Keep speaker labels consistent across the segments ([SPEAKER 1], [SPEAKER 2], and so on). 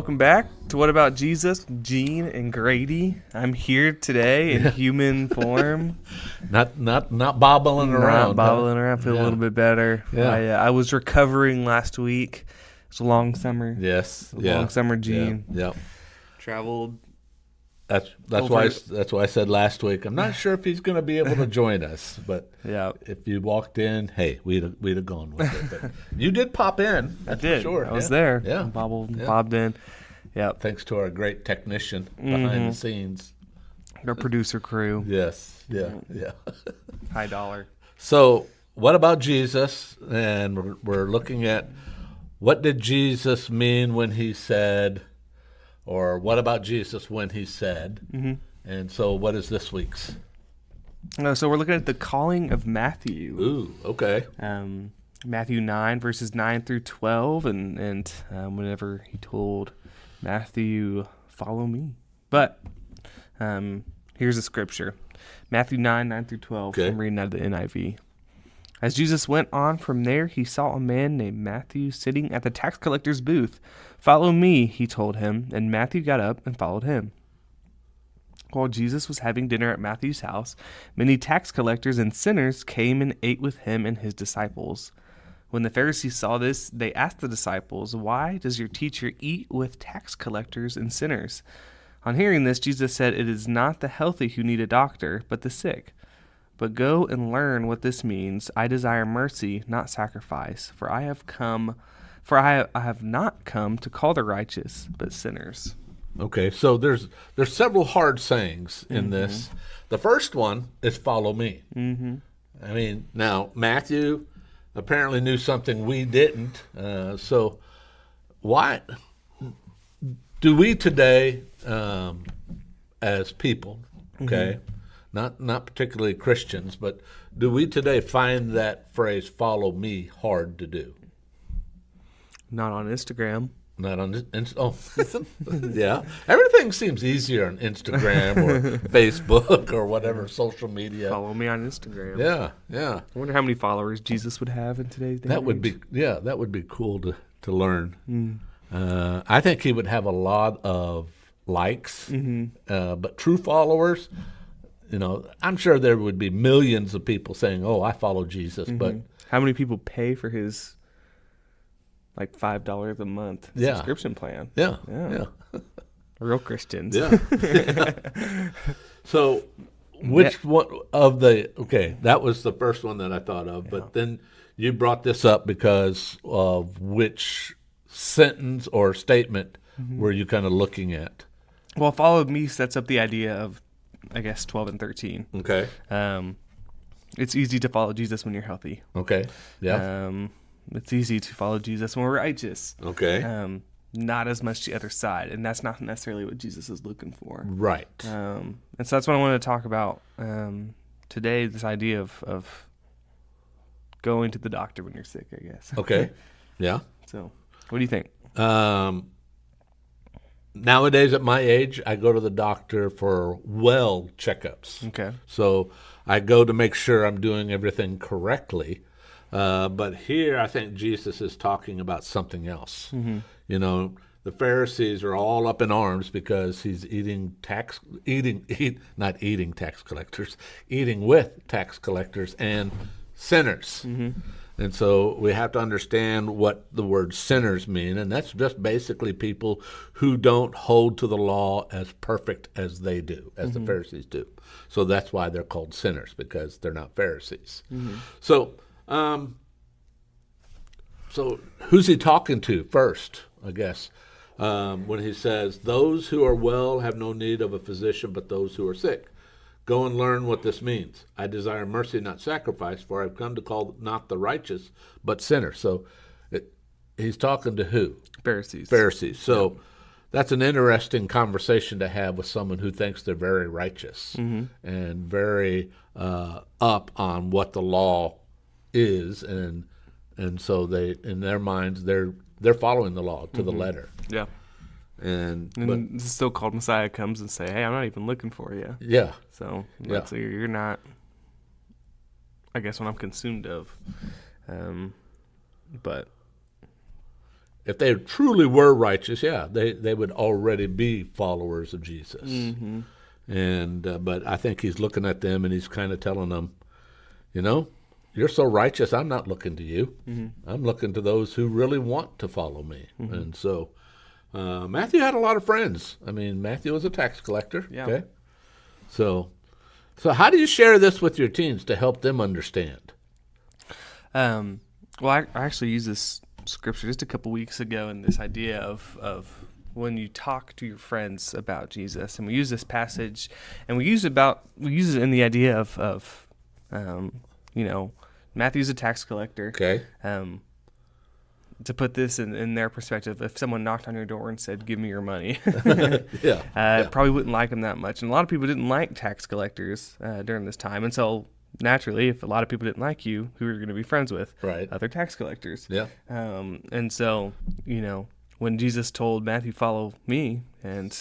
[SPEAKER 1] welcome back to What About Jesus, Gene and Grady. I'm here today in human form.
[SPEAKER 2] Not bobbling around.
[SPEAKER 1] Not bobbling around. Feel a little bit better.
[SPEAKER 2] Yeah.
[SPEAKER 1] I was recovering last week. It's a long summer.
[SPEAKER 2] Yes.
[SPEAKER 1] Long summer, Gene.
[SPEAKER 2] Yeah.
[SPEAKER 1] Traveled.
[SPEAKER 2] That's why I said last week. I'm not sure if he's going to be able to join us, but if you walked in, hey, we'd have gone with it. But you did pop in. That's
[SPEAKER 1] I did.
[SPEAKER 2] For sure.
[SPEAKER 1] I was there.
[SPEAKER 2] Yeah.
[SPEAKER 1] Bobbed in. Yeah.
[SPEAKER 2] Thanks to our great technician behind the scenes.
[SPEAKER 1] Our producer crew.
[SPEAKER 2] Yes. Yeah.
[SPEAKER 1] High dollar.
[SPEAKER 2] So, what about Jesus? And we're looking at what did Jesus mean when he said, or what about Jesus when he said? Mm-hmm. And so what is this week's?
[SPEAKER 1] So we're looking at the calling of Matthew.
[SPEAKER 2] Ooh, okay.
[SPEAKER 1] Matthew 9, verses 9 through 12, and whenever he told Matthew, follow me. But here's a scripture. Matthew 9, 9 through 12.
[SPEAKER 2] Okay.
[SPEAKER 1] I'm reading out of the NIV. As Jesus went on from there, he saw a man named Matthew sitting at the tax collector's booth. Follow me, he told him, and Matthew got up and followed him. While Jesus was having dinner at Matthew's house, many tax collectors and sinners came and ate with him and his disciples. When the Pharisees saw this, they asked the disciples, "Why does your teacher eat with tax collectors and sinners?" On hearing this, Jesus said, "It is not the healthy who need a doctor, but the sick. But go and learn what this means. I desire mercy, not sacrifice, for I have not come to call the righteous, but sinners."
[SPEAKER 2] Okay, so there's several hard sayings in this. The first one is follow me. Mm-hmm. I mean, now Matthew apparently knew something we didn't. So why do we today, as people, okay, not particularly Christians, but do we today find that phrase "follow me" hard to do?
[SPEAKER 1] Not on Instagram.
[SPEAKER 2] Not on yeah. Everything seems easier on Instagram or Facebook or whatever social media.
[SPEAKER 1] Follow me on Instagram.
[SPEAKER 2] Yeah.
[SPEAKER 1] I wonder how many followers Jesus would have in today's day.
[SPEAKER 2] That would be cool to learn. I think he would have a lot of likes, but true followers, I'm sure there would be millions of people saying, "Oh, I follow Jesus," but
[SPEAKER 1] how many people pay for his like $5 a month subscription plan?
[SPEAKER 2] Yeah.
[SPEAKER 1] Real Christians.
[SPEAKER 2] Yeah. So, which one of that was the first one that I thought of, but then you brought this up because of which sentence or statement were you kind of looking at?
[SPEAKER 1] Well, follow me sets up the idea of, I guess, 12 and 13.
[SPEAKER 2] Okay.
[SPEAKER 1] It's easy to follow Jesus when you're healthy.
[SPEAKER 2] Okay. Yeah.
[SPEAKER 1] It's easy to follow Jesus when we're righteous.
[SPEAKER 2] Okay.
[SPEAKER 1] Not as much the other side, and that's not necessarily what Jesus is looking for.
[SPEAKER 2] Right.
[SPEAKER 1] And so that's what I wanted to talk about today, this idea of going to the doctor when you're sick, I guess.
[SPEAKER 2] Okay. Yeah.
[SPEAKER 1] So what do you think?
[SPEAKER 2] Nowadays, at my age, I go to the doctor for well checkups.
[SPEAKER 1] Okay.
[SPEAKER 2] So I go to make sure I'm doing everything correctly. But here, I think Jesus is talking about something else. The Pharisees are all up in arms because he's eating with tax collectors and sinners. And so we have to understand what the word sinners mean, and that's just basically people who don't hold to the law as perfect as they do, as the Pharisees do. So that's why they're called sinners, because they're not Pharisees. So who's he talking to first, I guess, when he says, "Those who are well have no need of a physician, but those who are sick. Go and learn what this means. I desire mercy, not sacrifice, for I've come to call not the righteous, but sinners." So he's talking to who? Pharisees. So that's an interesting conversation to have with someone who thinks they're very righteous and very up on what the law is, and so they, in their minds, they're following the law to the letter.
[SPEAKER 1] Yeah.
[SPEAKER 2] And
[SPEAKER 1] the so-called Messiah comes and say, "Hey, I'm not even looking for you."
[SPEAKER 2] Yeah.
[SPEAKER 1] So you're not, I guess, what I'm consumed of. But
[SPEAKER 2] if they truly were righteous, yeah, they would already be followers of Jesus.
[SPEAKER 1] Mm-hmm.
[SPEAKER 2] And but I think he's looking at them and he's kind of telling them, you're so righteous, I'm not looking to you.
[SPEAKER 1] Mm-hmm.
[SPEAKER 2] I'm looking to those who really want to follow me.
[SPEAKER 1] Mm-hmm.
[SPEAKER 2] And so Matthew had a lot of friends. I mean, Matthew was a tax collector.
[SPEAKER 1] Yeah.
[SPEAKER 2] Okay. So how do you share this with your teens to help them understand?
[SPEAKER 1] Well, I actually used this scripture just a couple weeks ago, and this idea of when you talk to your friends about Jesus, and we use this passage, and we use it in the idea of Matthew's a tax collector.
[SPEAKER 2] Okay.
[SPEAKER 1] To put this in their perspective, if someone knocked on your door and said, "Give me your money,"
[SPEAKER 2] Yeah.
[SPEAKER 1] probably wouldn't like them that much. And a lot of people didn't like tax collectors during this time, and so naturally, if a lot of people didn't like you, who are you going to be friends with?
[SPEAKER 2] Right.
[SPEAKER 1] Other tax collectors.
[SPEAKER 2] Yeah.
[SPEAKER 1] And so, when Jesus told Matthew, "Follow me," and,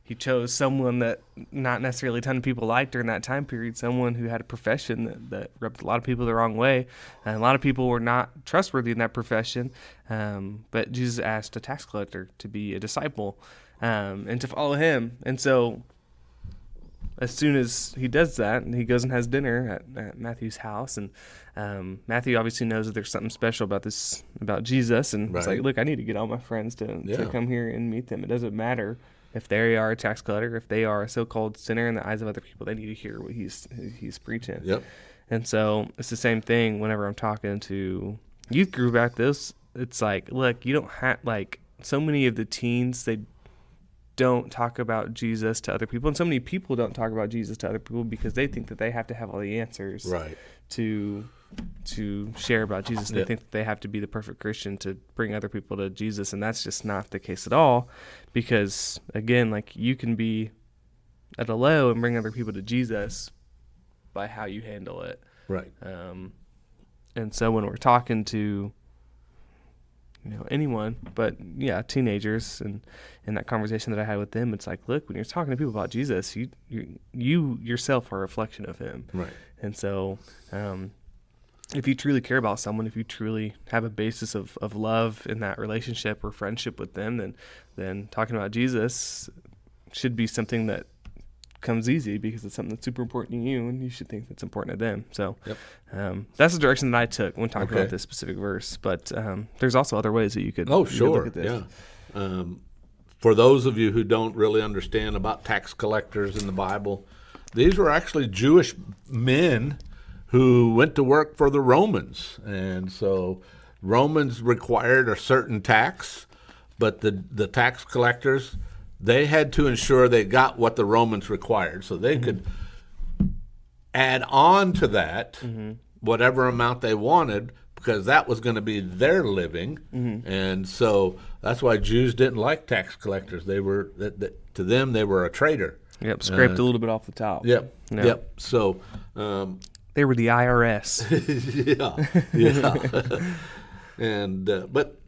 [SPEAKER 1] he chose someone that not necessarily a ton of people liked during that time period, someone who had a profession that rubbed a lot of people the wrong way. And a lot of people were not trustworthy in that profession. But Jesus asked a tax collector to be a disciple and to follow him. And so as soon as he does that, and he goes and has dinner at Matthew's house, and Matthew obviously knows that there's something special about Jesus, and it's
[SPEAKER 2] Right.
[SPEAKER 1] like, look, I need to get all my friends to come here and meet them. It doesn't matter if they are a tax collector, if they are a so-called sinner in the eyes of other people, they need to hear what he's preaching.
[SPEAKER 2] Yep.
[SPEAKER 1] And so it's the same thing whenever I'm talking to youth group about this. It's like, look, you don't have, like, so many of the teens, they don't talk about Jesus to other people, and so many people don't talk about Jesus to other people because they think that they have to have all the answers
[SPEAKER 2] Right.
[SPEAKER 1] to share about Jesus. They
[SPEAKER 2] Yeah.
[SPEAKER 1] think that they have to be the perfect Christian to bring other people to Jesus, and that's just not the case at all. Because again, like, you can be at a low and bring other people to Jesus by how you handle it.
[SPEAKER 2] Right.
[SPEAKER 1] And so when we're talking to anyone, but yeah, teenagers, and in that conversation that I had with them, it's like, look, when you're talking to people about Jesus, you yourself are a reflection of him.
[SPEAKER 2] Right.
[SPEAKER 1] And so if you truly care about someone, if you truly have a basis of love in that relationship or friendship with them, then talking about Jesus should be something that comes easy because it's something that's super important to you, and you should think that's important to them. So
[SPEAKER 2] Yep.
[SPEAKER 1] that's the direction that I took when talking
[SPEAKER 2] Okay.
[SPEAKER 1] about this specific verse. But there's also other ways that you could,
[SPEAKER 2] Oh,
[SPEAKER 1] you could
[SPEAKER 2] sure.
[SPEAKER 1] look at this.
[SPEAKER 2] Yeah. For those of you who don't really understand about tax collectors in the Bible, these were actually Jewish men who went to work for the Romans. And so Romans required a certain tax, but the tax collectors, they had to ensure they got what the Romans required. So they could add on to that whatever amount they wanted, because that was going to be their living. And so that's why Jews didn't like tax collectors. They were, to them, they were a traitor.
[SPEAKER 1] Yep, scraped a little bit off the top.
[SPEAKER 2] Yep.
[SPEAKER 1] Yeah.
[SPEAKER 2] Yep. So,
[SPEAKER 1] They were the IRS.
[SPEAKER 2] yeah. And but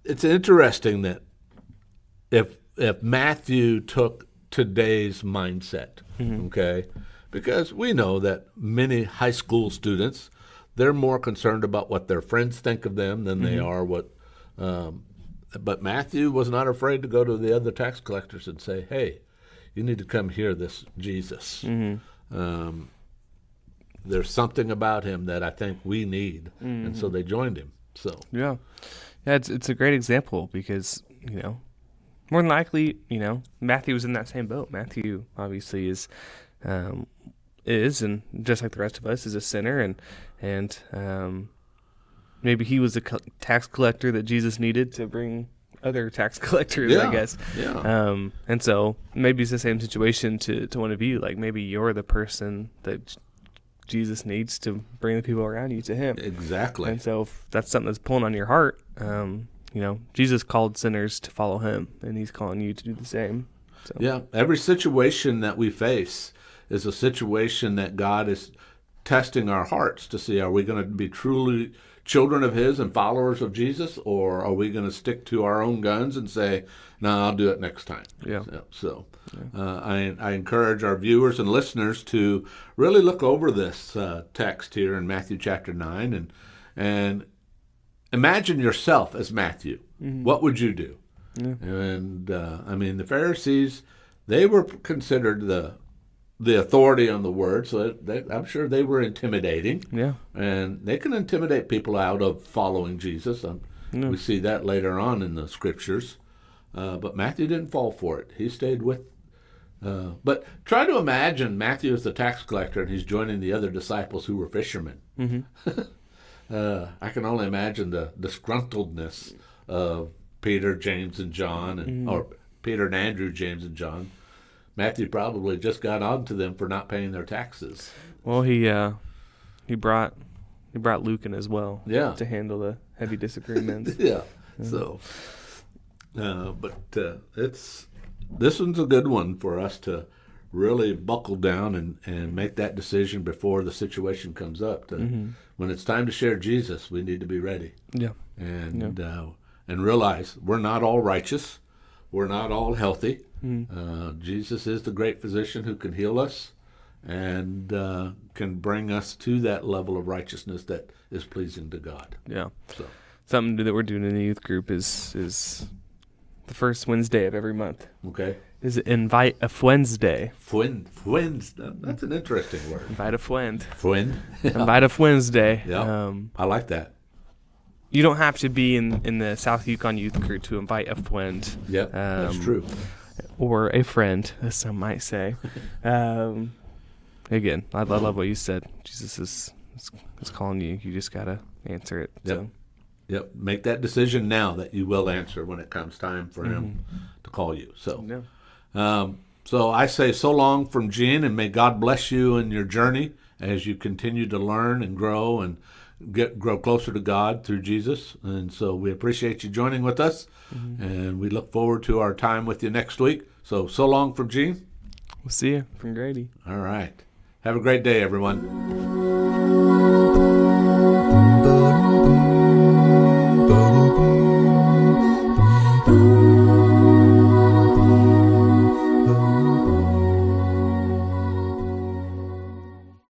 [SPEAKER 2] it's interesting that if Matthew took today's mindset, okay, because we know that many high school students, they're more concerned about what their friends think of them than they are what. But Matthew was not afraid to go to the other tax collectors and say, "Hey, you need to come hear this Jesus. There's something about him that I think we need," and so they joined him. So
[SPEAKER 1] Yeah, it's a great example because more than likely Matthew was in that same boat. Matthew obviously is and just like the rest of us is a sinner, and maybe he was a tax collector that Jesus needed to bring other tax collectors, I guess.
[SPEAKER 2] Yeah.
[SPEAKER 1] And so maybe it's the same situation to one of you. Like, maybe you're the person that Jesus needs to bring the people around you to him.
[SPEAKER 2] Exactly.
[SPEAKER 1] And so if that's something that's pulling on your heart, Jesus called sinners to follow him, and he's calling you to do the same. So.
[SPEAKER 2] Yeah, every situation that we face is a situation that God is testing our hearts to see, are we going to be truly children of his and followers of Jesus, or are we going to stick to our own guns and say, no, I'll do it next time?
[SPEAKER 1] Yeah.
[SPEAKER 2] So I encourage our viewers and listeners to really look over this text here in Matthew chapter 9 and imagine yourself as Matthew. What would you do?
[SPEAKER 1] Yeah.
[SPEAKER 2] And I mean, the Pharisees, they were considered the authority on the word, so I'm sure they were intimidating.
[SPEAKER 1] Yeah.
[SPEAKER 2] And they can intimidate people out of following Jesus.
[SPEAKER 1] Yeah.
[SPEAKER 2] We see that later on in the scriptures. But Matthew didn't fall for it. He stayed with. But try to imagine Matthew as the tax collector and he's joining the other disciples who were fishermen. I can only imagine the disgruntledness of Peter, James, and John, or Peter and Andrew, James, and John. Matthew probably just got on to them for not paying their taxes.
[SPEAKER 1] Well, he brought Luke in as well.
[SPEAKER 2] Yeah.
[SPEAKER 1] To handle the heavy disagreements.
[SPEAKER 2] Yeah. So, this one's a good one for us to really buckle down and make that decision before the situation comes up. When it's time to share Jesus, we need to be ready.
[SPEAKER 1] Yeah.
[SPEAKER 2] And realize we're not all righteous. We're not all healthy. Jesus is the great physician who can heal us and can bring us to that level of righteousness that is pleasing to God.
[SPEAKER 1] Yeah.
[SPEAKER 2] So
[SPEAKER 1] Something that we're doing in the youth group is the first Wednesday of every month.
[SPEAKER 2] okay.
[SPEAKER 1] Is Invite a Wednesday.
[SPEAKER 2] Friends. That's an interesting word.
[SPEAKER 1] Invite a friend.
[SPEAKER 2] Friend.
[SPEAKER 1] Invite a Wednesday.
[SPEAKER 2] Yeah. I like that.
[SPEAKER 1] You don't have to be in the South Yukon youth group to invite a friend.
[SPEAKER 2] Yep, that's true.
[SPEAKER 1] Or a friend, as some might say. Again, I love what you said. Jesus is calling you. You just got to answer it.
[SPEAKER 2] Yep.
[SPEAKER 1] So.
[SPEAKER 2] Yep. Make that decision now that you will answer when it comes time for him to call you. So, so I say so long from Gene, and may God bless you in your journey as you continue to learn and grow and grow closer to God through Jesus. And so we appreciate you joining with us, and we look forward to our time with you next week. So long from Gene.
[SPEAKER 1] We'll see you from Grady.
[SPEAKER 2] All right. Have a great day, everyone.